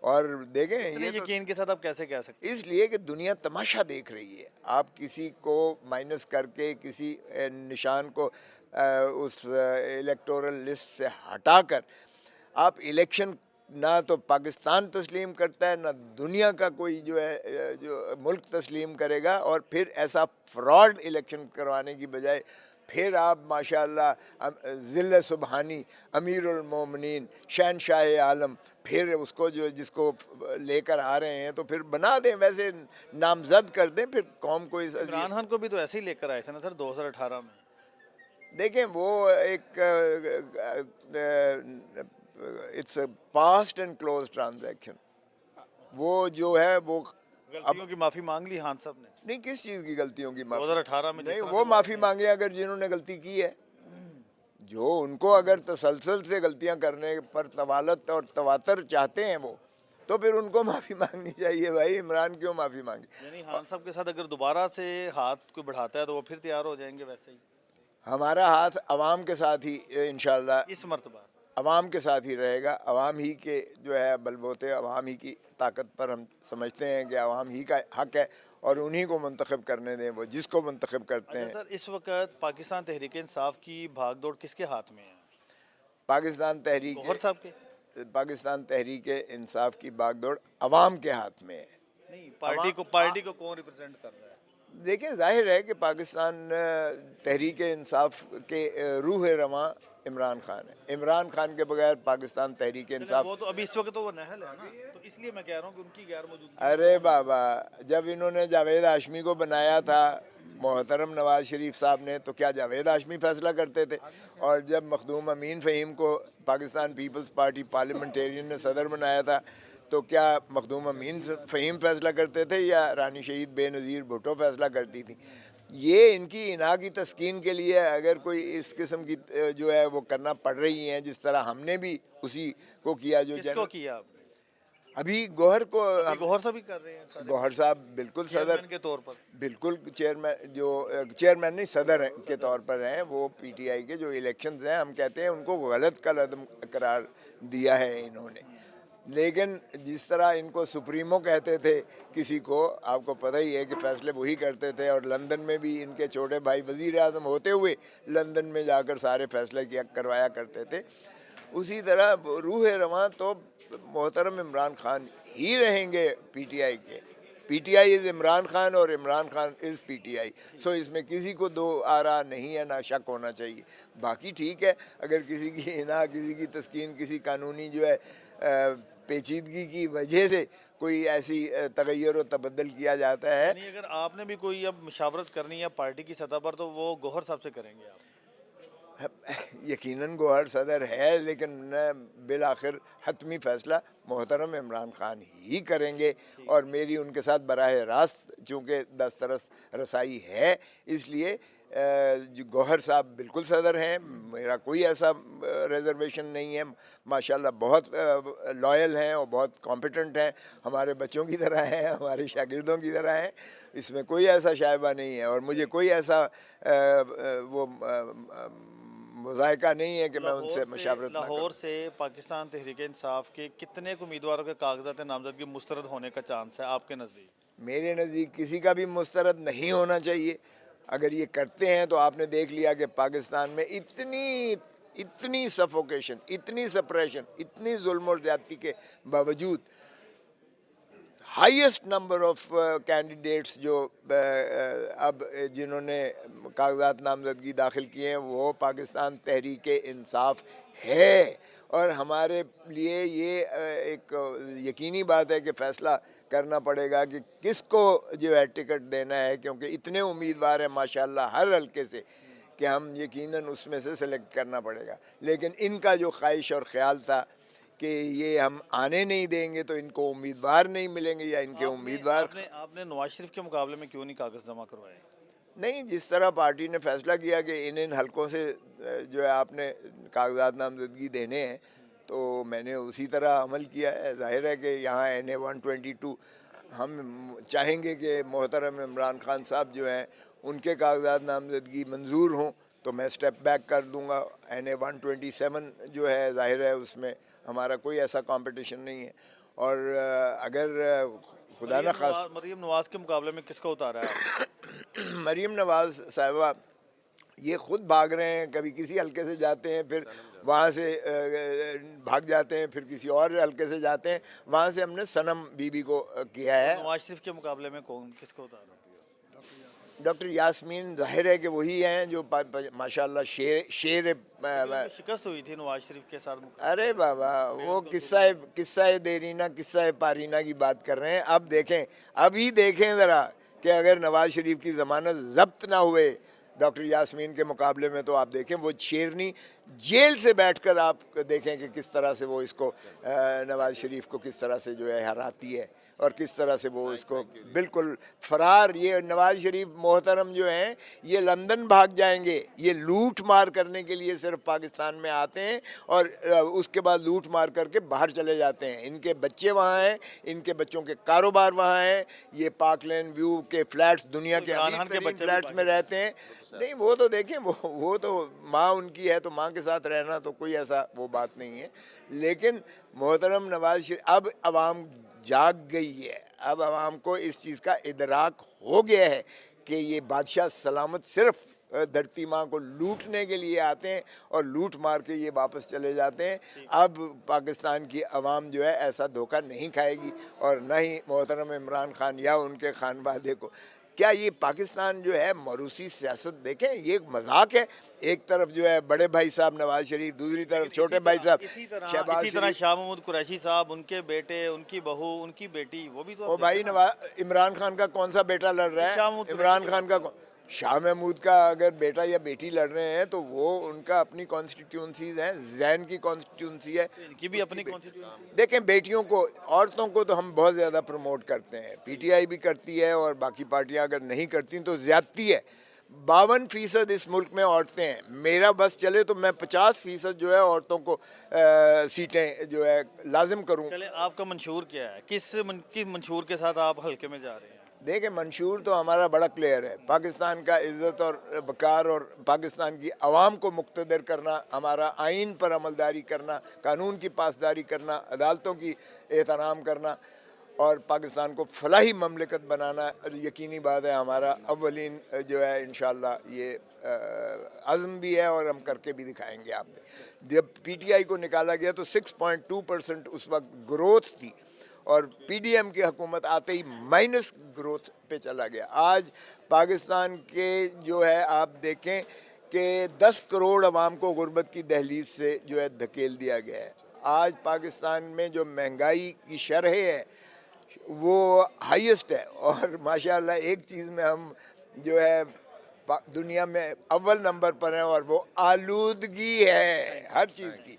और देखें इतने ये तो यकीन के साथ आप कैसे कह सकते इसलिए कि दुनिया तमाशा देख रही है। आप किसी को माइनस करके किसी निशान को उस इलेक्टोरल लिस्ट से हटाकर आप इलेक्शन ना तो पाकिस्तान तस्लीम करता है ना दुनिया का कोई जो है जो मुल्क तस्लीम करेगा, और फिर ऐसा फ्रॉड इलेक्शन करवाने की बजाय फिर आप माशाअल्लाह ज़िल्ल सुबहानी अमीरुल मोमिनीन शहनशाह आलम फिर उसको जो जिसको लेकर आ रहे हैं तो फिर बना दें, वैसे नामजद कर दें फिर कौम को इस हैं? इमरान खान को भी तो ऐसे ही लेकर आए थे ना सर 2018 में। देखें वो एक its past and close transaction. वो जो है वो गलतियों की माफी मांग ली खान साहब ने नहीं, किस चीज़ की गलतियों की माफ़ी? 2018 में जिस नहीं, तरह वो से माफ़ी मांगे अगर जिन्होंने गलती की है, जो उनको अगर तसलसल से गलतियां करने पर तवालत और तवातर चाहते हैं वो, तो फिर उनको माफ़ी मांगनी चाहिए। भाई इमरान क्यों माफ़ी मांगे? यानी खान साहब के साथ अगर दोबारा से हाथ कोई बढ़ाता है तो वो फिर तैयार हो जाएंगे वैसे ही हमारा हाथ अवाम के साथ ही इंशाल्लाह इस मर्तबा। अवाम के साथ ही रहेगा। अवाम ही के जो है बलबोते, अवाम ही की ताकत पर हम समझते हैं कि अवाम ही का हक है और उन्हीं को मुंतखब करने दें, वो जिसको मुंतखब करते अच्छा हैं। सर, इस वक्त पाकिस्तान तहरीक इंसाफ की भागदौड़ किसके हाथ में है? पाकिस्तान तहरीक गौहर साहब के? पाकिस्तान तहरीक इंसाफ की बागडोर अवाम के हाथ में है। नहीं, अवाम पार्टी को कौन रिप्रेजेंट कर रहा है? देखिए, जाहिर है कि पाकिस्तान तहरीक इंसाफ के रूह रवां इमरान खान है। इमरान खान के बगैर पाकिस्तान तहरीक चलें, इंसाफ। वो तो अभी इस वक्त तो वो नहल है ना, तो इसलिए मैं कह रहा हूँ कि उनकी गैर मौजूदगी में अरे कौन है? बाबा, जब इन्होंने जावेद हाशमी को बनाया था मोहतरम नवाज शरीफ साहब ने, तो क्या जावेद हाशमी फैसला करते थे? और जब मखदूम अमीन फ़हीम को पाकिस्तान पीपल्स पार्टी पार्लियामेंटेरियन ने सदर बनाया था, तो क्या मखदूम अमीन फ़हीम फैसला करते थे या रानी शहीद बेनज़ीर भुट्टो फैसला करती थी? ये इनकी इना की तस्कीन के लिए अगर कोई इस किस्म की जो है वो करना पड़ रही हैं, जिस तरह हमने भी उसी को किया जो किसको किया आपने? अभी गौहर को अभी हम गौहर साहब ही कर रहे हैं सारे गौहर साहब बिल्कुल सदर, चेयरमैन के तौर पर। बिल्कुल चेयरमैन, जो चेयरमैन नहीं सदर के तौर पर हैं। वो पीटीआई के जो इलेक्शंस हैं, हम कहते हैं उनको गलत कदम करार दिया है इन्होंने। लेकिन जिस तरह इनको सुप्रीमो कहते थे किसी को, आपको पता ही है कि फैसले वही करते थे, और लंदन में भी इनके छोटे भाई वज़ीर आज़म होते हुए लंदन में जाकर सारे फैसले किया करवाया करते थे। उसी तरह रूह रवां तो मोहतरम इमरान खान ही रहेंगे पीटीआई के। पीटीआई इज़ इमरान खान और इमरान खान इज़ पीटीआई। सो इसमें किसी को दो आरा नहीं है, ना शक होना चाहिए। बाकी ठीक है, अगर किसी की इना, किसी की तस्कीन, किसी कानूनी जो है पेचीदगी की वजह से कोई ऐसी तगैर व तबद्दल किया जाता है। यानी अगर आपने भी कोई अब मुशावरत करनी है पार्टी की सतह पर तो वो गौहर साहब से करेंगे आप? यकीनन गौहर सदर है, लेकिन बिल आखिर हतमी फ़ैसला मोहतरम इमरान खान ही करेंगे। और मेरी उनके साथ बराह रास्त चूँकि दस्तरस रसाई है, इसलिए जो गौहर साहब बिल्कुल सदर हैं। मेरा कोई ऐसा रिजर्वेशन नहीं है। माशाल्लाह बहुत लॉयल हैं और बहुत कॉम्पिटेंट हैं, हमारे बच्चों की तरह हैं, हमारे शागिर्दों की तरह हैं। इसमें कोई ऐसा शायबा नहीं है, और मुझे कोई ऐसा वो मुज़ायका नहीं है कि मैं उनसे मशावरत ना लाहौर करूं। से पाकिस्तान तहरीक इंसाफ के कितने उम्मीदवारों के कागजात नामजदगी मुस्तरद होने का चांस है आपके नज़दीक? मेरे नज़दीक किसी का भी मुस्तरद नहीं होना चाहिए। अगर ये करते हैं तो आपने देख लिया कि पाकिस्तान में इतनी इतनी सफोकेशन, इतनी सप्रेशन, इतनी जुल्म और ज़्यादती के बावजूद हाईएस्ट नंबर ऑफ कैंडिडेट्स जो अब जिन्होंने कागजात नामजदगी दाखिल किए हैं वो पाकिस्तान तहरीक इंसाफ है। और हमारे लिए ये एक यकीनी बात है कि फ़ैसला करना पड़ेगा कि किसको जो है टिकट देना है, क्योंकि इतने उम्मीदवार हैं माशाल्लाह हर हल्के से कि हम यकीनन उसमें से सेलेक्ट करना पड़ेगा। लेकिन इनका जो ख्वाहिश और ख़्याल था कि ये हम आने नहीं देंगे तो इनको उम्मीदवार नहीं मिलेंगे या इनके आपने उम्मीदवार आपने आपने नवाज शरीफ के मुकाबले में क्यों नहीं कागज जमा करवाए? नहीं। जिस तरह पार्टी ने फैसला किया कि इन इन हलकों से जो है आपने कागजात नामजदगी देने हैं, तो मैंने उसी तरह अमल किया है। जाहिर है कि यहाँ NA 122 हम चाहेंगे कि मोहतरम इमरान खान साहब जो हैं उनके कागजात नामजदगी मंजूर हों तो मैं स्टेप बैक कर दूंगा। NA 127 जो है जाहिर है उसमें हमारा कोई ऐसा कंपटीशन नहीं है। और अगर खुदा न खास मरीम नवाज के मुकाबले में किसको उतारा है आपने? मरीम नवाज साहिबा ये खुद भाग रहे हैं, कभी किसी हलके से जाते हैं, फिर वहाँ से भाग जाते हैं, फिर किसी और हलके से जाते हैं। वहाँ से हमने सनम बीबी को किया है। नवाज शरीफ के मुकाबले में कौन किसको उतारा? डॉक्टर यास्मीन जाहिर है कि वही हैं जो माशाल्लाह शेर शिकस्त हुई थी नवाज शरीफ के साथ अरे बाबा, वो किस्सा देरीना किस्सा पारीना की बात कर रहे हैं। अब देखें, अभी देखें ज़रा कि अगर नवाज शरीफ की ज़मानत जब्त ना हुए डॉक्टर यास्मीन के मुकाबले में, तो आप देखें वो शेरनी जेल से बैठकर आप देखें कि किस तरह से वो इसको नवाज शरीफ को किस तरह से जो है हराती है और किस तरह से वो इसको बिल्कुल फरार। ये नवाज शरीफ मोहतरम जो हैं ये लंदन भाग जाएंगे, ये लूट मार करने के लिए सिर्फ पाकिस्तान में आते हैं और उसके बाद लूट मार करके बाहर चले जाते हैं। इनके बच्चे वहाँ हैं, इनके बच्चों के कारोबार वहाँ हैं, ये पार्क लेन व्यू के फ्लैट्स दुनिया के अमीर तरीन फ्लैट्स में रहते हैं। नहीं, वो तो देखें, वो तो माँ उनकी है, तो माँ के साथ रहना तो कोई ऐसा वो बात नहीं है। लेकिन मोहतरम नवाज शरीफ, अब आवाम जाग गई है, अब आवाम को इस चीज़ का इदराक हो गया है कि ये बादशाह सलामत सिर्फ धरती माँ को लूटने के लिए आते हैं और लूट मार के ये वापस चले जाते हैं। अब पाकिस्तान की आवाम जो है ऐसा धोखा नहीं खाएगी, और न ही मोहतरम इमरान खान या उनके खानवादे को। क्या ये पाकिस्तान जो है मरूसी सियासत देखें, ये एक मजाक है। एक तरफ जो है बड़े भाई साहब नवाज शरीफ, दूसरी तरफ छोटे भाई साहब इसी तरह शाह महमूद कुरैशी साहब, उनके बेटे, उनकी बहू, उनकी बेटी, वो भी तो ओ भाई इमरान खान का कौन सा बेटा लड़ रहा है? इमरान खान का शाह महमूद का अगर बेटा या बेटी लड़ रहे हैं तो वो उनका अपनी कॉन्स्टिट्यूंसीज हैं, जैन की कॉन्स्टिट्यूंसी है, इनकी भी अपनी कॉन्स्टिट्यूंसी। देखें बेटियों को, औरतों को तो हम बहुत ज़्यादा प्रमोट करते हैं, पीटीआई भी करती है और बाकी पार्टियां अगर नहीं करती तो ज़्यादती है। 52% इस मुल्क में औरतें हैं। मेरा बस चले तो मैं 50% जो है औरतों को सीटें जो है लाजिम करूँ। चले, आपका मंशूर क्या है? किस मंशूर के साथ आप हल्के में जा रहे हैं? देखिए, मंशूर तो हमारा बड़ा क्लियर है, पाकिस्तान का इज़्ज़त और वक़ार और पाकिस्तान की आवाम को मुक़्तदर करना, हमारा आइन पर अमलदारी करना, कानून की पासदारी करना, अदालतों की एहतराम करना और पाकिस्तान को फलाही ममलिकत बनाना यकीनी बात है। हमारा अव्वलीन जो है इंशाअल्लाह ये अज़्म भी है और हम करके भी दिखाएंगे। आपने जब पीटीआई को निकाला गया तो 6.2% उस वक्त ग्रोथ थी और पीडीएम की हुकूमत आते ही माइनस ग्रोथ पे चला गया। आज पाकिस्तान के जो है आप देखें कि 10 करोड़ अवाम को गुर्बत की दहलीज से जो है धकेल दिया गया है। आज पाकिस्तान में जो महंगाई की शरह है वो हाईएस्ट है और माशाल्लाह एक चीज़ में हम जो है दुनिया में अव्वल नंबर पर हैं और वो आलूदगी है हर चीज़ की।